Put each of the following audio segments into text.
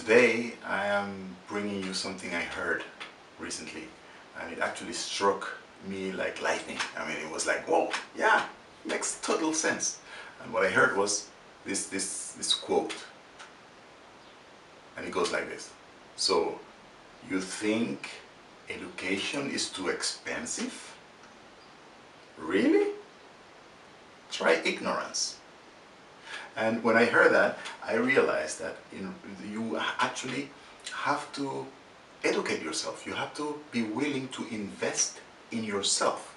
Today I am bringing you something I heard recently, and it actually struck me like lightning. I mean, it was like, whoa, yeah, makes total sense. And what I heard was this quote, and it goes like this. So, you think education is too expensive? Really? Try ignorance. And when I heard that, I realized that you actually have to educate yourself. You have to be willing to invest in yourself.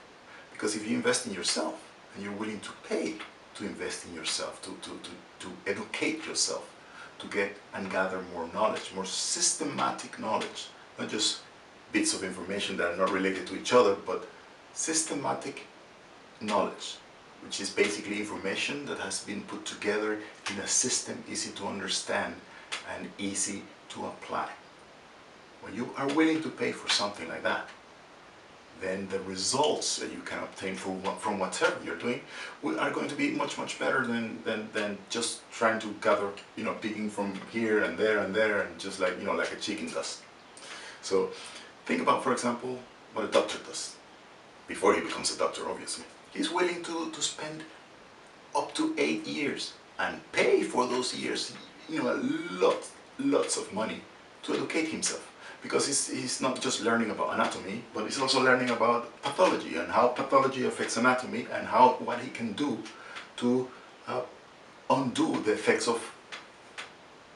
Because if you invest in yourself and you're willing to pay to invest in yourself, to educate yourself, to get and gather more knowledge, more systematic knowledge, not just bits of information that are not related to each other, but systematic knowledge, which is basically information that has been put together in a system easy to understand and easy to apply. When you are willing to pay for something like that, then the results that you can obtain from whatever you're doing are going to be much better than just trying to gather, picking from here and there and just like, like a chicken does. So think about, for example, what a doctor does before he becomes a doctor, obviously. He's willing to spend up to 8 years and pay for those years, lots of money to educate himself. Because he's not just learning about anatomy, but he's also learning about pathology and how pathology affects anatomy and what he can do to undo the effects of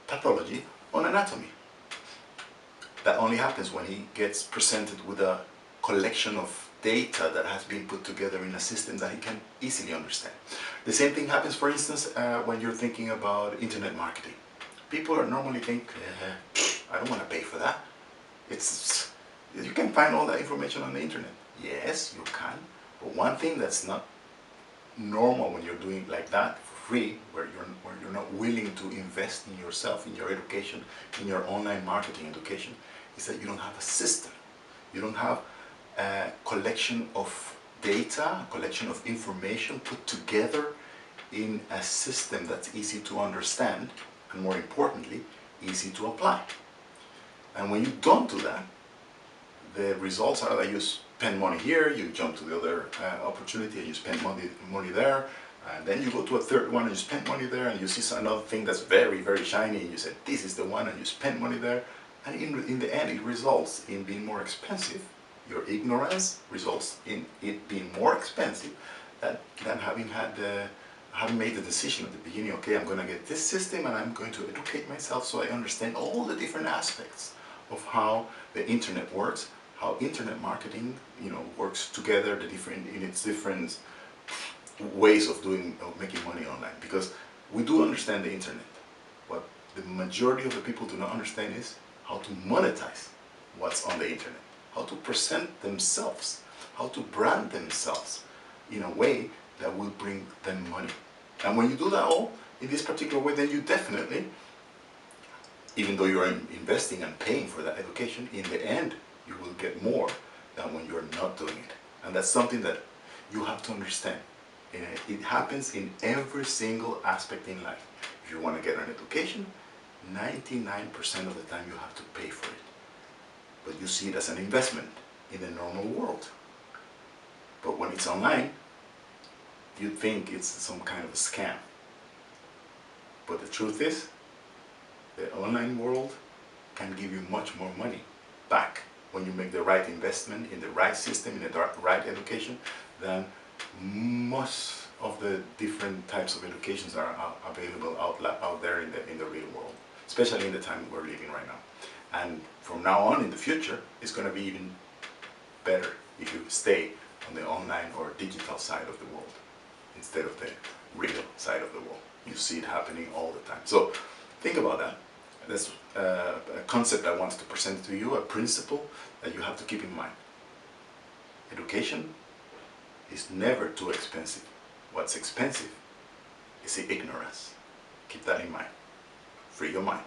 pathology on anatomy. That only happens when he gets presented with a collection of data that has been put together in a system that he can easily understand. The same thing happens, for instance, when you're thinking about internet marketing. People normally think, I don't want to pay for that. You can find all that information on the internet. Yes, you can. But one thing that's not normal when you're doing like that for free, where you're not willing to invest in yourself, in your education, in your online marketing education, is that you don't have a system. You don't have a collection of data, a collection of information put together in a system that's easy to understand and, more importantly, easy to apply. And when you don't do that, the results are that you spend money here, you jump to the other opportunity and you spend money there, and then you go to a third one and you spend money there, and you see another thing that's very shiny and you say, this is the one, and you spend money there, and in the end it results in being more expensive. Your ignorance results in it being more expensive than having made the decision at the beginning, okay, I'm going to get this system and I'm going to educate myself so I understand all the different aspects of how the internet works, how internet marketing, works together, in its different ways of making money online. Because we do understand the internet. What the majority of the people do not understand is how to monetize what's on the internet, how to present themselves, how to brand themselves in a way that will bring them money. And when you do that all in this particular way, then you definitely, even though you're investing and paying for that education, in the end you will get more than when you're not doing it. And that's something that you have to understand. It happens in every single aspect in life. If you want to get an education, 99% of the time you have to pay for it. But you see it as an investment in the normal world. But when it's online, you think it's some kind of a scam. But the truth is, the online world can give you much more money back when you make the right investment in the right system, in the right education, than most of the different types of educations are available out there in the real world, especially in the time we're living right now. And from now on in the future, it's going to be even better if you stay on the online or digital side of the world instead of the real side of the world. You see it happening all the time. So think about that. That's a concept I wanted to present to you, a principle that you have to keep in mind. Education is never too expensive. What's expensive is the ignorance. Keep that in mind. Free your mind.